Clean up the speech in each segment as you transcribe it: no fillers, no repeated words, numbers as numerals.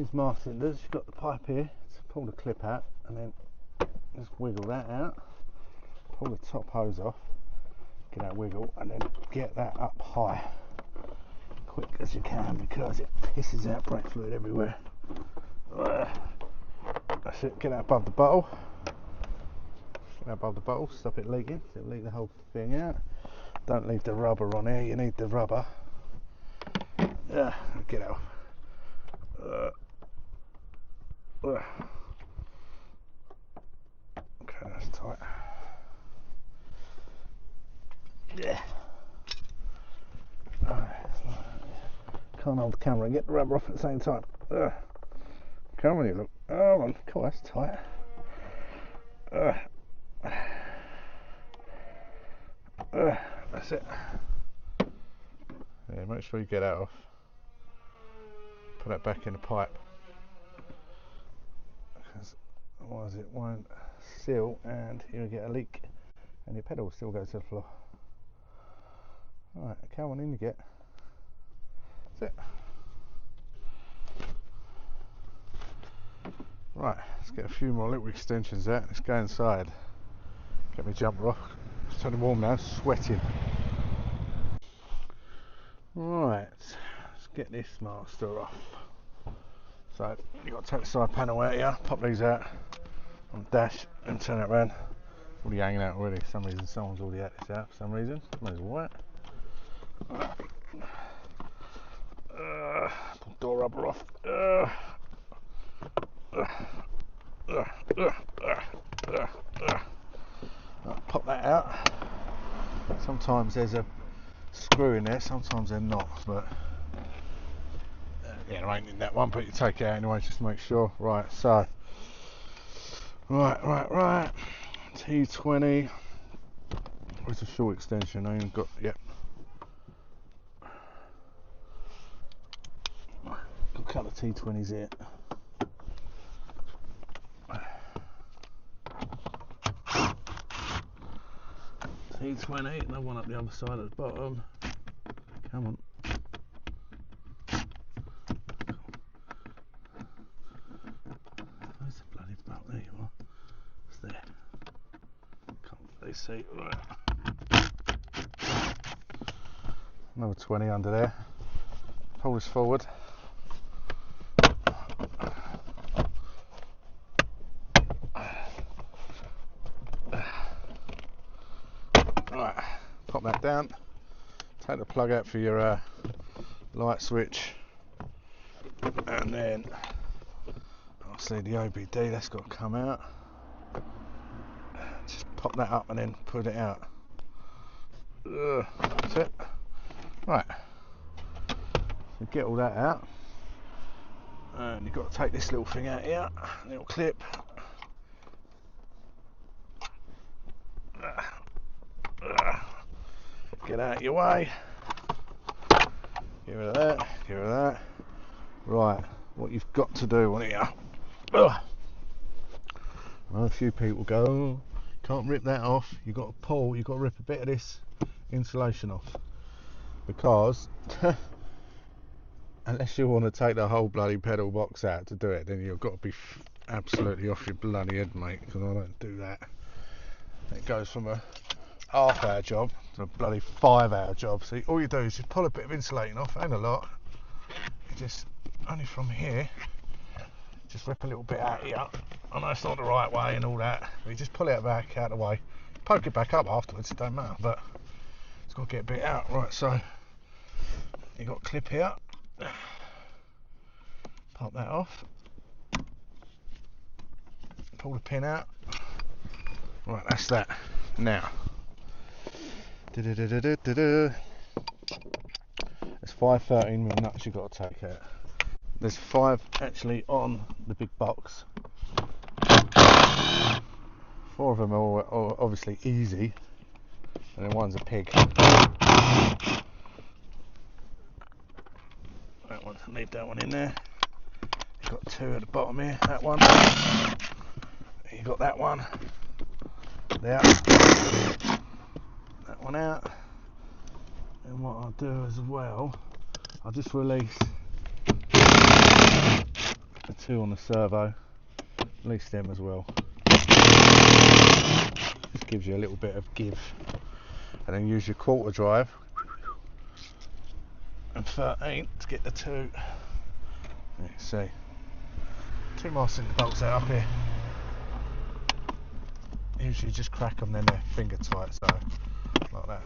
these mast cylinders, you've got the pipe here, so pull the clip out and then just wiggle that out, pull the top hose off, get that wiggle, and then get that up high quick as you can, because it pisses out brake fluid everywhere. That's it, get that above the bottle. Get that above the bottle, stop it leaking, so it'll leak the whole thing out. Don't leave the rubber on here, you need the rubber. Get out. Okay, that's tight. Yeah. Can't hold the camera and get the rubber off at the same time. Come on, you look. Oh, on. Cool, that's tight. That's it. Yeah, make sure you get that off. Put that back in the pipe, because otherwise it won't seal and you'll get a leak and your pedal will still go to the floor. Alright, come on, in you get. That's it. Right, let's get a few more little extensions out. Let's go inside. Get my jumper off. It's turning warm now, sweating. Right, let's get this master off. So, you've got to take the side panel out here, pop these out on the dash and turn it around. It's already hanging out already. For some reason, someone's already had this out for some reason. Might as well wet. Pull door rubber off. Pop that out. Sometimes there's a screw in there, sometimes they're not, but yeah, there ain't in that one, but you take it out anyway just to make sure. Right, so right, T20. Where's the short extension? I ain't got, yep. Got a couple of T20s here. T20, another one up the other side at the bottom. Come on. Where's the bloody bolt? There you are. It's there. Can't really see. Right. Another 20 under there. Pull this forward. Right, pop that down. Take the plug out for your light switch, and then obviously the OBD, that's got to come out. Just pop that up and then put it out. That's it. Right, so get all that out, and you've got to take this little thing out here, little clip. Get out of your way. Get rid of that, get rid of that. Right, what you've got to do on here. I know a few people go, oh, can't rip that off. You've got to pull, you've got to rip a bit of this insulation off. Because, unless you want to take the whole bloody pedal box out to do it, then you've got to be absolutely off your bloody head, mate. Because I don't do that. It goes from a half-hour job to a bloody 5-hour job. So all you do is just pull a bit of insulating off, ain't a lot. You just, only from here, just rip a little bit out here. I know it's not the right way and all that, but you just pull it back out of the way. Poke it back up afterwards, it don't matter, but it's got to get a bit out. Right, so you got a clip here. Pop that off. Pull the pin out. Right, that's that. Now, there's 5 13mm nuts you've got to take out. There's 5 actually on the big box. 4 of them are obviously easy, and then one's a pig. That one, leave that one in there. You've got 2 at the bottom here. That one. You got that one. There. That one out. And what I'll do as well, I'll just release for 2 on the servo, at least them as well. Just gives you a little bit of give. And then use your quarter drive and 13 to get the 2. Let's see. 2 more cinder bolts out up here. Usually just crack them, then they're finger tight, so like that.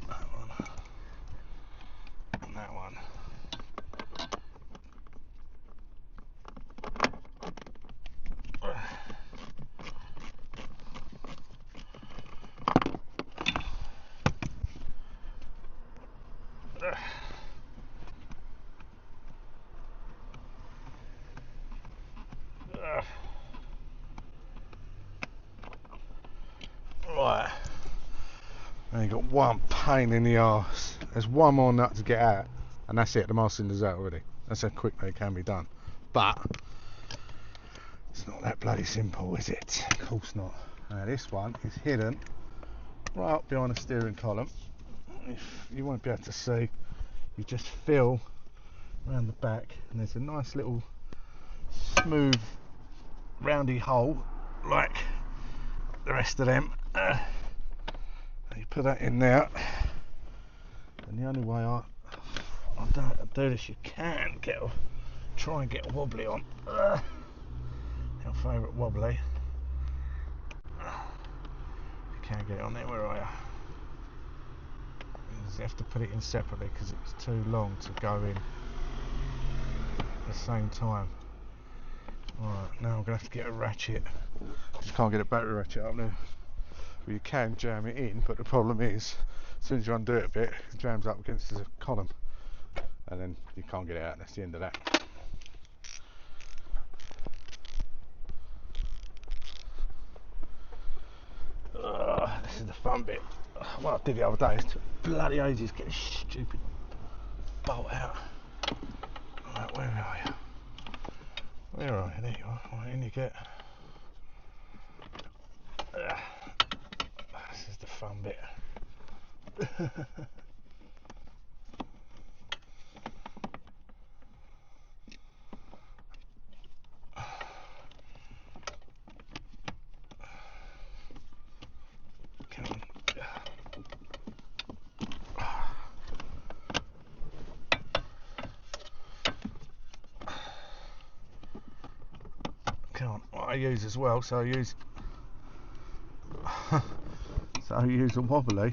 That one. And that one. Right, and you've got one pain in the arse. There's one more nut to get out, and that's it. The mast cinder's out already. That's how quick they can be done. But it's not that bloody simple, is it? Of course not. Now this one is hidden right up behind the steering column. If you won't be able to see, you just feel around the back, and there's a nice little smooth roundy hole like the rest of them. You put that in there, and the only way I don't do this, you can try and get a wobbly on. Our favourite wobbly. You can't get it on there. Where are you? You have to put it in separately because it's too long to go in at the same time. Alright, now I'm going to have to get a ratchet. Just can't get a battery ratchet up there. Well, you can jam it in, but the problem is, as soon as you undo it a bit, it jams up against the column, and then you can't get it out. That's the end of that. This is the fun bit. What I did the other day is took bloody ages to get this stupid bolt out. Right, where are you? Where are you? There you are. Right, in you get. This is the fun bit. Come on. Come on. What I use as well, so I use a wobbly,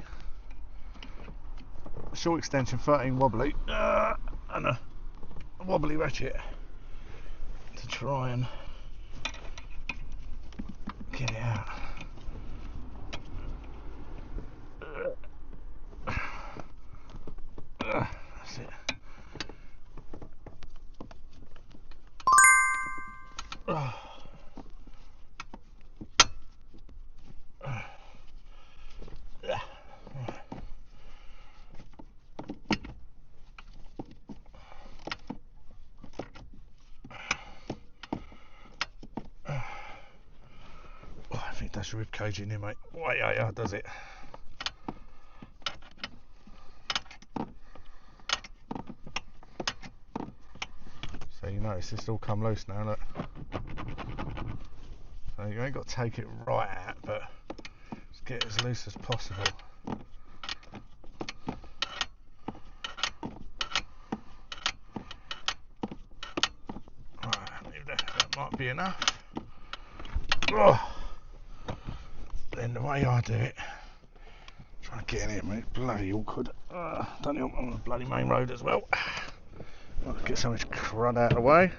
short extension 13 wobbly, and a wobbly ratchet to try and get it out. That's it. I think that's rib cage in here, mate. Wait, yeah, does it? So you notice this all come loose now, look. So you ain't got to take it right out, but just get it as loose as possible. Right, that might be enough. Then the way I do it, try to get in here, mate, bloody awkward. Don't know, I'm on the bloody main road as well. I'll get so much crud out of the way.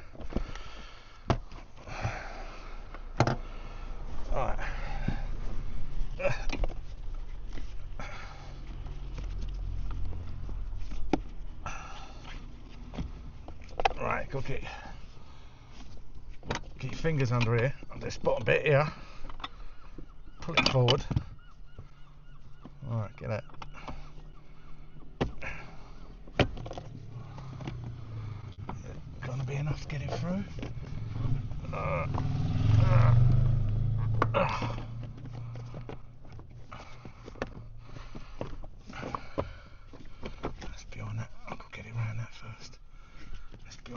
Alright. Right, go get your fingers under here, on this bottom bit here. Pull it forward. Alright, get that. Gonna be enough to get it through.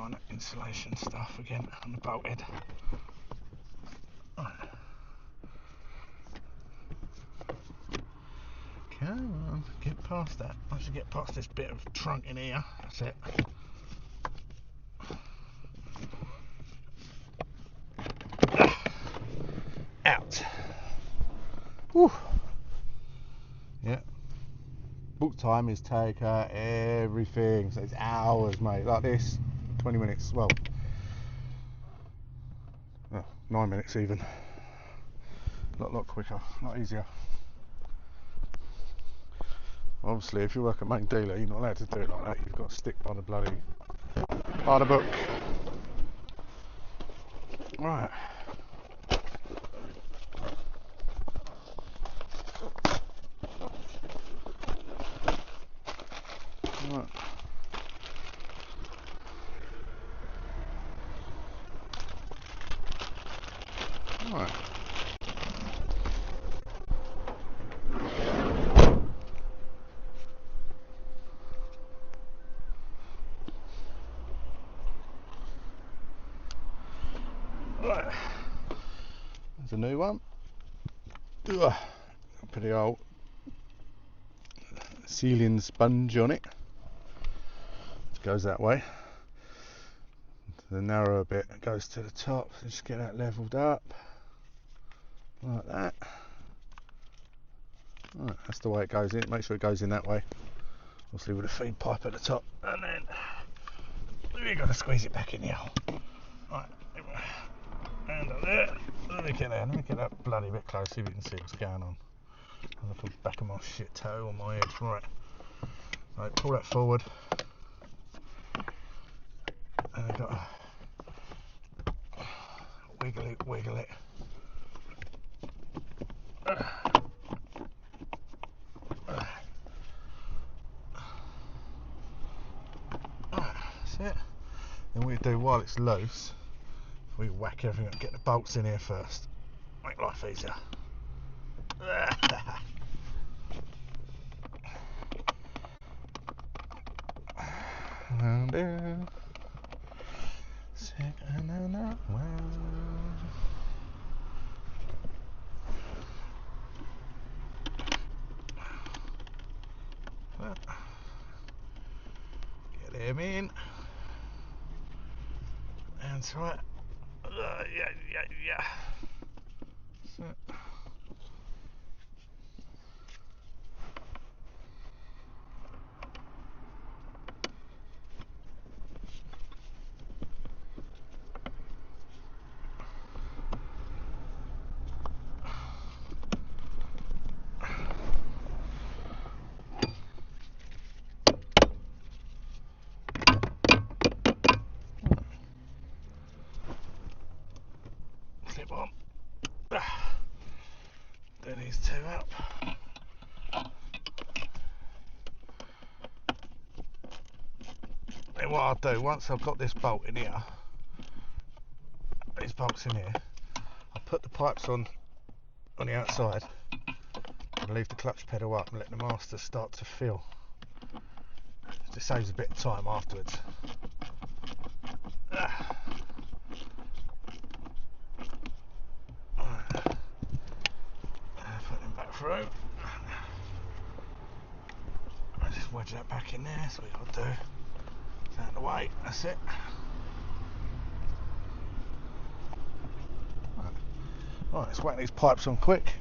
find that insulation stuff again on the bolt head. Right. Come on, get past that. Once you get past this bit of trunk in here, that's it. Out. Whew. Yeah. Book time is take out everything, so it's hours, mate. Like this, 20 minutes. Well, 9 minutes even. A lot quicker, a lot easier. Obviously, if you work at main dealer, you're not allowed to do it like that. You've got to stick by the bloody book. Right. Right. Right. Right. There's a new one. Ugh. Put the old sealing sponge on it. It goes that way. The narrower bit goes to the top. So just get that levelled up. Like that. Right, that's the way it goes in. Make sure it goes in that way. Obviously with a feed pipe at the top. And then you've got to squeeze it back in the hole. Right. And there. Let me get that bloody bit close so you can see what's going on. I'll look at the back of my shit toe on my edge. Right. Right, pull that forward. And I've got to wiggle it. That's it. Then we do while it's loose, we whack everything up, get the bolts in here first. Make life easier. Get him in. That's right. Yeah. That's it. Clip on. Do these two up. Then what I'll do, once I've got this bolt in here, these bolts in here, I'll put the pipes on the outside and leave the clutch pedal up and let the master start to fill. It just saves a bit of time afterwards. Put them back through. I just wedge that back in there, that's what you gotta do. It's out of the way, that's it. Right, let's whack these pipes on quick.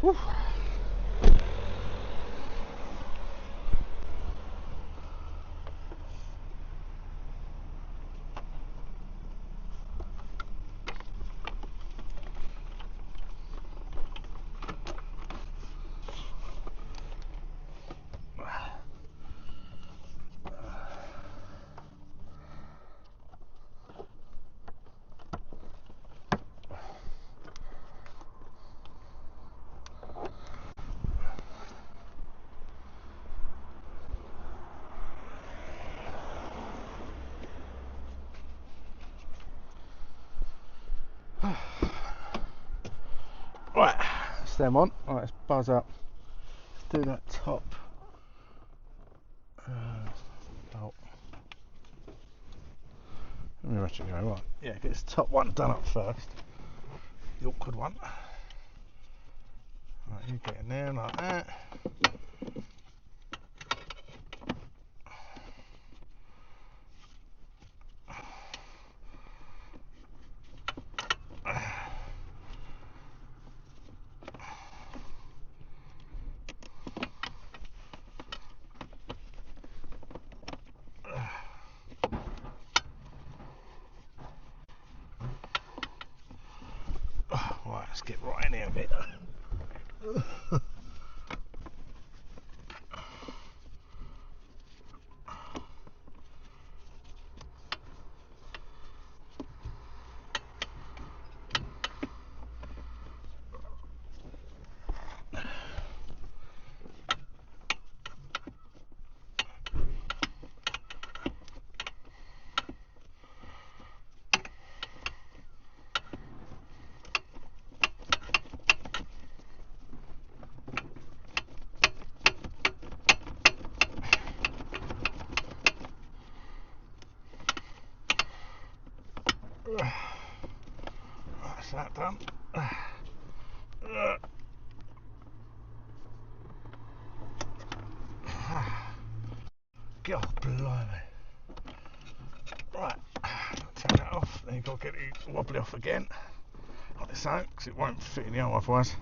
Woo. Right, stem on. Right, let's buzz up. Let's do that top Let me ratchet go, right. Yeah, get this top one done up first. The awkward one. Right, you get in there like that. Right, let's get right in here a bit. That's that done. God, blimey. Right, take that off. Then you've got to get it wobbly off again. Like so, because it won't fit in the hole otherwise.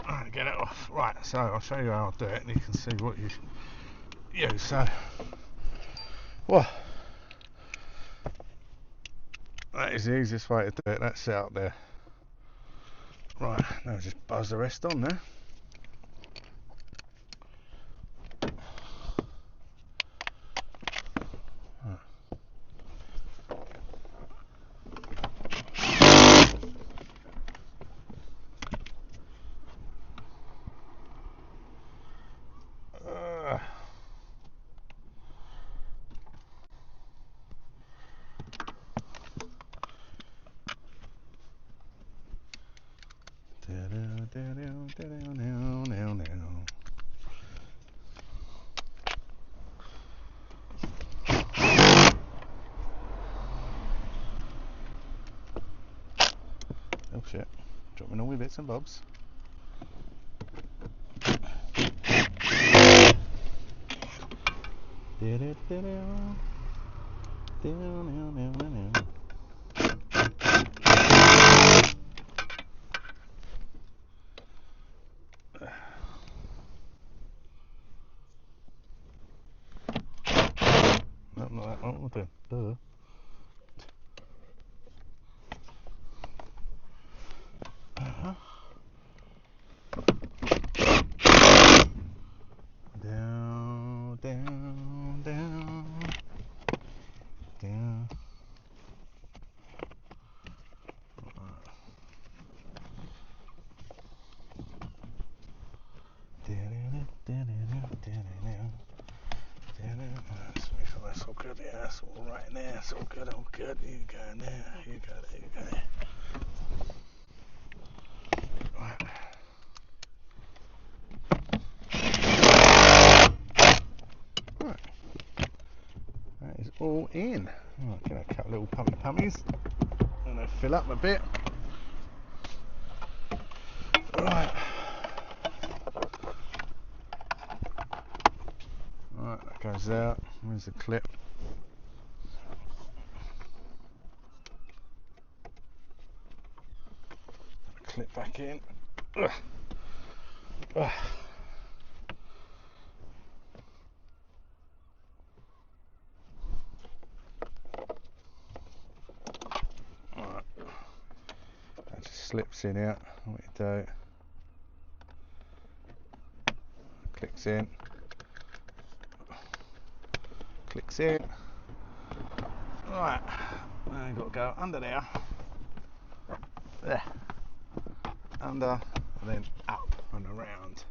Right, get it off. Right, so I'll show you how I do it and you can see what you use. So, well, that is the easiest way to do it. That's it out there. Right, now just buzz the rest on there. Oh shit, dropping all my bits and bobs. No, not that one, what the? Duh. Down, down, down, down. That's all good, yeah, that's all right in there, that's all good, all good. You go in there, you go there, you go there. Right. Right. That is all in. Right, gonna cut little pummies and they fill up a bit. Right. Right, that goes out. There's the clip. Clip back in. Ugh. Ugh. Right. That just slips in out. What you do? Clicks in. Clicks in. Right. Now you've got to go under there. There. Under and then up and around.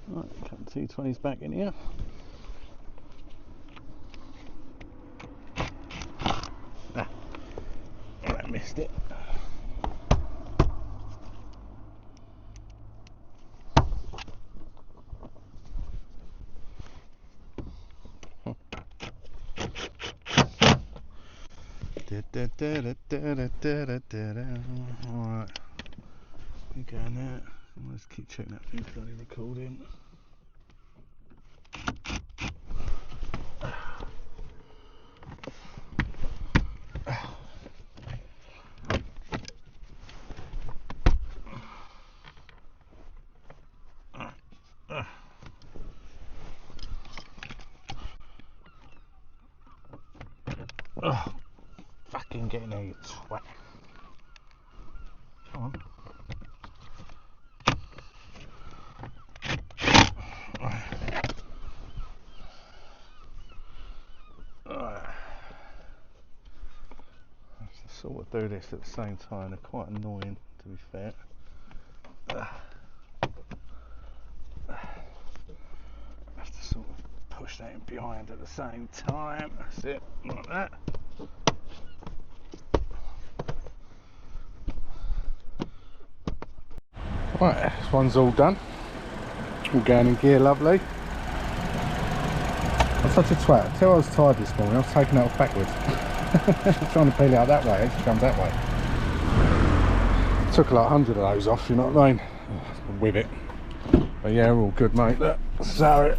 Right, couple T20s back in here. Ah, I missed it. Alright, we go now. Let's keep checking that thing's bloody recording. Oh, fucking get in there, you twat. Come on. Alright. I sort of do this at the same time. They're quite annoying, to be fair. Have to sort of push that in behind at the same time. That's it, like that. Right, this one's all done. All going in gear, lovely. I'm such a twat. Until I was tired this morning, I was taking that off backwards. Trying to peel it out that way, it actually comes that way. Took like 100 of those off, you know what I mean? With it. But yeah, we're all good, mate. Look, so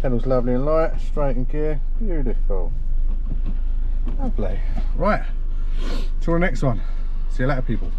pedals lovely and light, straight in gear, beautiful. Lovely. Right, till the next one. See you later, people.